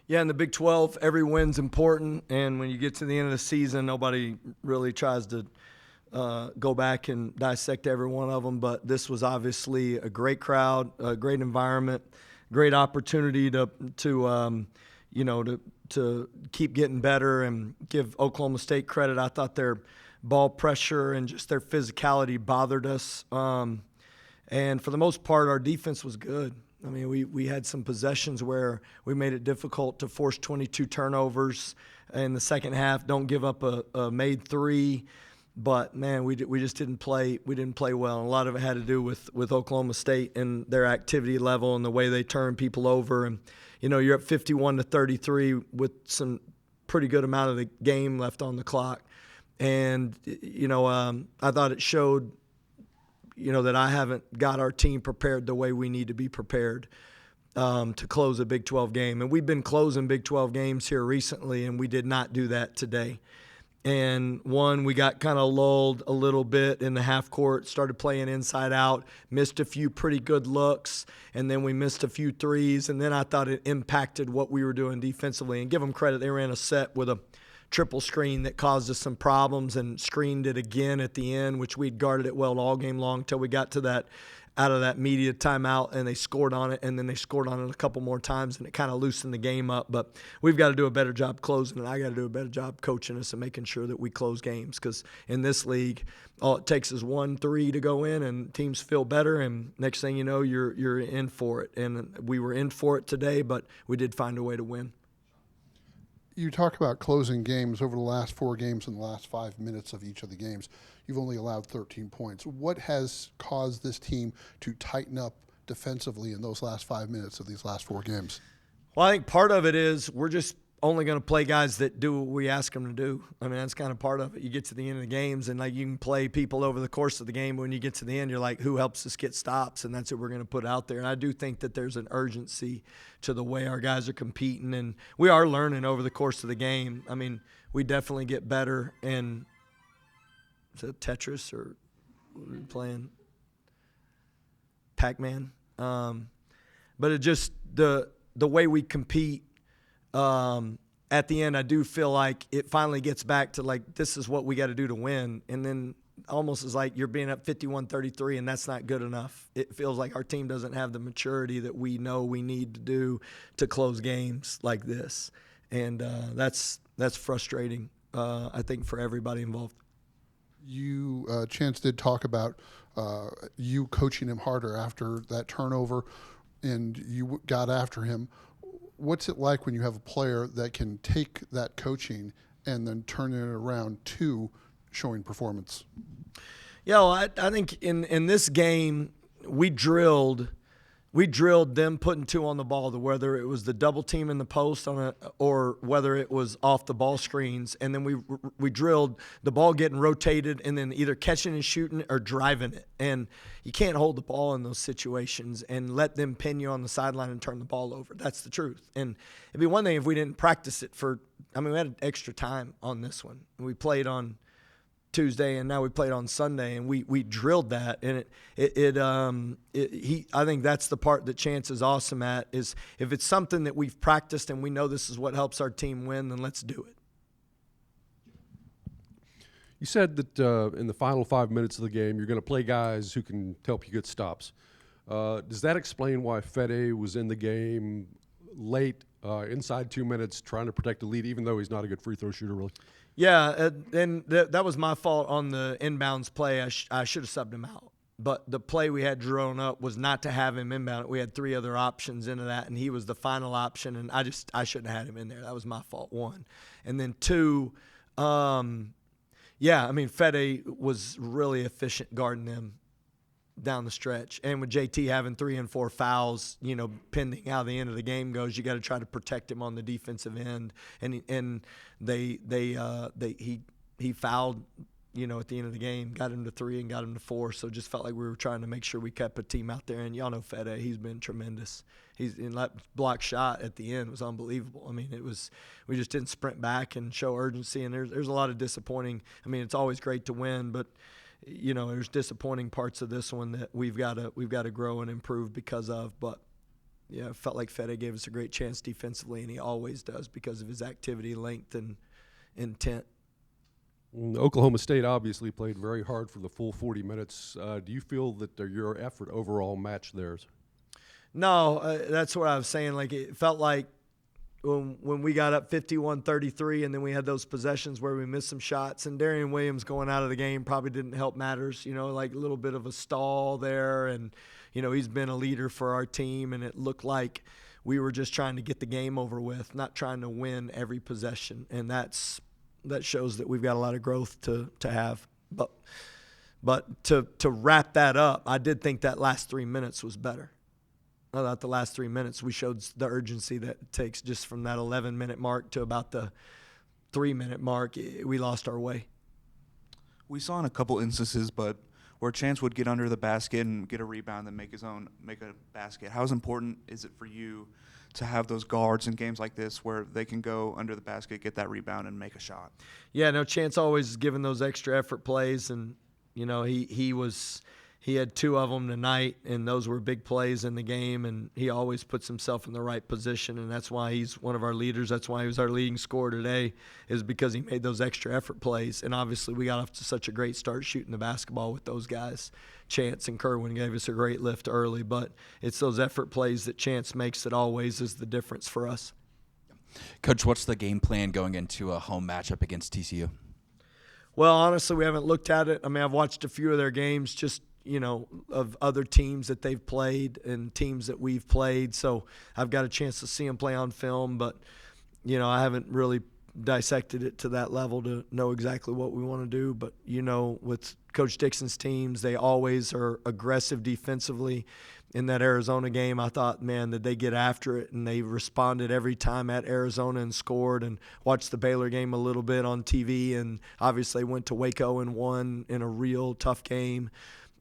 Yeah, in the Big 12, every win's important, and when you get to the end of the season, nobody really tries to go back and dissect every one of them. But this was obviously a great crowd, a great environment, great opportunity to keep getting better and give Oklahoma State credit. I thought their ball pressure and just their physicality bothered us. And for the most part, our defense was good. I mean, we had some possessions where we made it difficult to force 22 turnovers in the second half. Don't give up a made three, but man, we just didn't play. We didn't play well. And a lot of it had to do with Oklahoma State and their activity level and the way they turn people over. And you're up 51-33 with some pretty good amount of the game left on the clock. And I thought it showed that I haven't got our team prepared the way we need to be prepared to close a Big 12 game. And we've been closing Big 12 games here recently, and we did not do that today. And we got kind of lulled a little bit in the half court, started playing inside out, missed a few pretty good looks, and then we missed a few threes. And then I thought it impacted what we were doing defensively. And give them credit, they ran a set with a triple screen that caused us some problems and screened it again at the end, which we'd guarded it well all game long until we got to that out of that media timeout, and they scored on it, and then they scored on it a couple more times, and it kind of loosened the game up. But we've got to do a better job closing, and I got to do a better job coaching us and making sure that we close games, because in this league, all it takes is 1-3 to go in, and teams feel better, and next thing you know, you're in for it. And we were in for it today, but we did find a way to win. You talk about closing games. Over the last 4 games and the last 5 minutes of each of the games, you've only allowed 13 points. What has caused this team to tighten up defensively in those last 5 minutes of these last 4 games? Well, I think part of it is we're just only going to play guys that do what we ask them to do. I mean, that's kind of part of it. You get to the end of the games, and like you can play people over the course of the game. But when you get to the end, you're like, who helps us get stops? And that's what we're going to put out there. And I do think that there's an urgency to the way our guys are competing, and we are learning over the course of the game. I mean, we definitely get better in is it Tetris or we're playing Pac-Man. But it just the way we compete. At the end, I do feel like it finally gets back to like, this is what we got to do to win. And then almost is like you're being up 51-33, and that's not good enough. It feels like our team doesn't have the maturity that we know we need to do to close games like this. And that's frustrating, I think, for everybody involved. You, Chance did talk about you coaching him harder after that turnover, and you got after him. What's it like when you have a player that can take that coaching and then turn it around to showing performance? Yeah, well, I think in this game we drilled them putting 2 on the ball, whether it was the double team in the post or whether it was off the ball screens, and then we drilled the ball getting rotated and then either catching and shooting or driving it. And you can't hold the ball in those situations and let them pin you on the sideline and turn the ball over. That's the truth. And it'd be one thing if we didn't practice it we had extra time on this one. We played on Tuesday, and now we played on Sunday, and we drilled that, and I think that's the part that Chance is awesome at, is if it's something that we've practiced and we know this is what helps our team win, then let's do it. You said that in the final 5 minutes of the game, you're going to play guys who can help you get stops. Does that explain why Fede was in the game late, inside 2 minutes, trying to protect the lead, even though he's not a good free throw shooter, really? Yeah, and that was my fault on the inbounds play. I should have subbed him out. But the play we had drawn up was not to have him inbound. We had 3 other options into that, and he was the final option, and I shouldn't have had him in there. That was my fault, 1. And then 2, Fede was really efficient guarding them down the stretch. And with JT having 3 and 4 fouls, pending how the end of the game goes, you got to try to protect him on the defensive end. And he fouled, at the end of the game, got him to 3 and got him to 4. So just felt like we were trying to make sure we kept a team out there. And y'all know Fede, he's been tremendous. He's in that block shot at the end was unbelievable. I mean, we just didn't sprint back and show urgency. And there's a lot of disappointing. I mean, it's always great to win, but there's disappointing parts of this one that we've got to grow and improve because of. But yeah, I felt like Fede gave us a great chance defensively, and he always does because of his activity, length, and intent. Oklahoma State obviously played very hard for the full 40 minutes. Do you feel that your effort overall matched theirs? No, that's what I was saying. Like, it felt like when we got up 51-33 and then we had those possessions where we missed some shots, and Darian Williams going out of the game probably didn't help matters, like a little bit of a stall there. And, he's been a leader for our team, and it looked like we were just trying to get the game over with, not trying to win every possession. And that shows that we've got a lot of growth to have. But to wrap that up, I did think that last 3 minutes was better. I thought the last 3 minutes we showed the urgency that it takes just from that 11-minute mark to about the 3-minute mark. We lost our way. We saw in a couple instances, but where Chance would get under the basket and get a rebound and make a basket. How important is it for you to have those guards in games like this where they can go under the basket, get that rebound, and make a shot? Yeah, no, Chance always given those extra effort plays, and he had 2 of them tonight, and those were big plays in the game, and he always puts himself in the right position, and that's why he's one of our leaders. That's why he was our leading scorer today, is because he made those extra effort plays. And obviously we got off to such a great start shooting the basketball with those guys. Chance and Kerwin gave us a great lift early, but it's those effort plays that Chance makes that always is the difference for us. Coach, what's the game plan going into a home matchup against TCU? Well, honestly, we haven't looked at it. I mean, I've watched a few of their games, just of other teams that they've played and teams that we've played. So I've got a chance to see them play on film, but, I haven't really dissected it to that level to know exactly what we want to do. But, with Coach Dixon's teams, they always are aggressive defensively. In that Arizona game, I thought, man, did they get after it, and they responded every time at Arizona and scored. And watched the Baylor game a little bit on TV, and obviously went to Waco and won in a real tough game.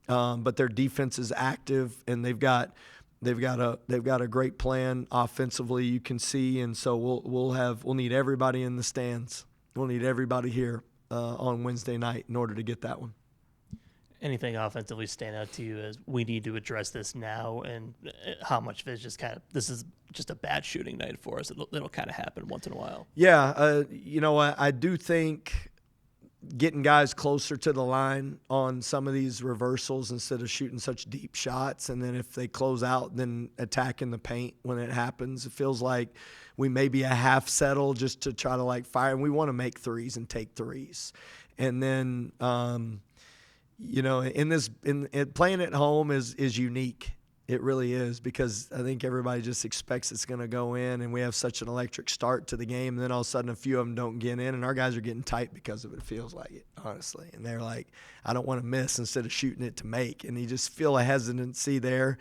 But their defense is active, and they've got a great plan offensively, you can see, and so we'll need everybody in the stands. We'll need everybody here on Wednesday night in order to get that one. Anything offensively stand out to you as we need to address this now, and how much of it is just this is just a bad shooting night for us? It'll kind of happen once in a while. Yeah, I do think getting guys closer to the line on some of these reversals instead of shooting such deep shots, and then if they close out, then attacking the paint when it happens. It feels like we may be a half settle just to try to fire, and we want to make threes and take threes. And then playing at home is unique. It really is, because I think everybody just expects it's going to go in, and we have such an electric start to the game, and then all of a sudden a few of them don't get in, and our guys are getting tight because of it, feels like it, honestly. And they're like, I don't want to miss instead of shooting it to make, and you just feel a hesitancy there.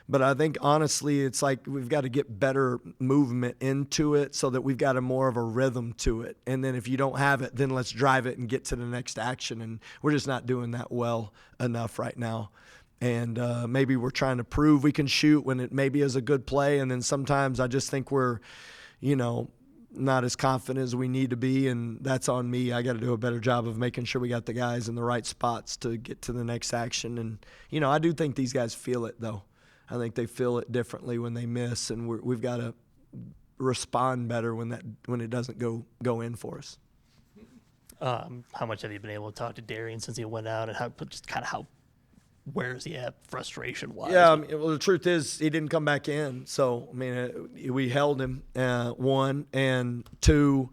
But I think, honestly, it's like we've got to get better movement into it so that we've got more of a rhythm to it. And then if you don't have it, then let's drive it and get to the next action. And we're just not doing that well enough right now. And maybe we're trying to prove we can shoot when it maybe is a good play. And then sometimes I just think we're, not as confident as we need to be, and that's on me. I got to do a better job of making sure we got the guys in the right spots to get to the next action. And, I do think these guys feel it, though. I think they feel it differently when they miss, and we've got to respond better when it doesn't go in for us. How much have you been able to talk to Darian since he went out, and where is he at frustration-wise? Yeah, well, the truth is he didn't come back in. So, we held him, 1, and 2,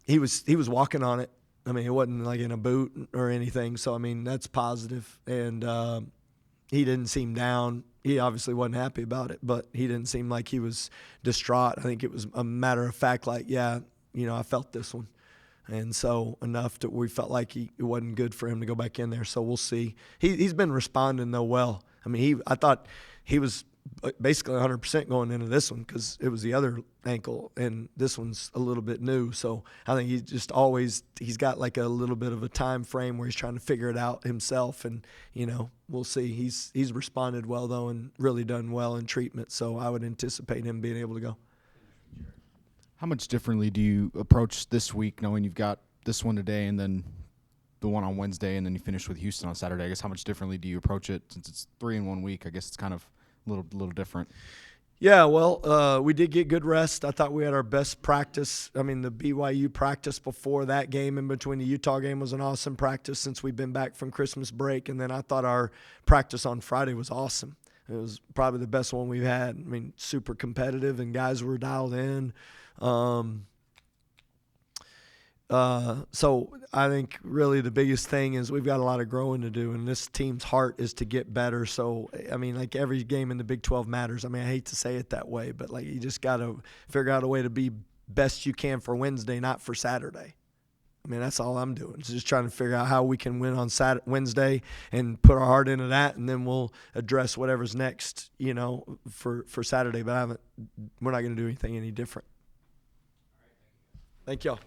he was walking on it. It wasn't like in a boot or anything. So, that's positive. And he didn't seem down. He obviously wasn't happy about it, but he didn't seem like he was distraught. I think it was a matter of fact, I felt this one. And so enough that we felt like it wasn't good for him to go back in there. So we'll see. He's been responding, though, well. I thought he was basically 100% going into this one because it was the other ankle, and this one's a little bit new. So I think he's got like a little bit of a time frame where he's trying to figure it out himself. And, we'll see. He's responded well, though, and really done well in treatment. So I would anticipate him being able to go. How much differently do you approach this week, knowing you've got this one today and then the one on Wednesday, and then you finish with Houston on Saturday? I guess how much differently do you approach it since it's 3 in 1 week? I guess it's kind of little different. Yeah, well, we did get good rest. I thought we had our best practice. I mean, the BYU practice before that game in between the Utah game was an awesome practice since we've been back from Christmas break. And then I thought our practice on Friday was awesome. It was probably the best one we've had. I mean, super competitive, and guys were dialed in. So I think really the biggest thing is we've got a lot of growing to do, and this team's heart is to get better. So, I mean, like every game in the Big 12 matters. I mean, I hate to say it that way, but like you just got to figure out a way to be best you can for Wednesday, not for Saturday. I mean, that's all I'm doing. It's just trying to figure out how we can win on Wednesday and put our heart into that, and then we'll address whatever's next, for Saturday. But we're not going to do anything any different. Thank y'all.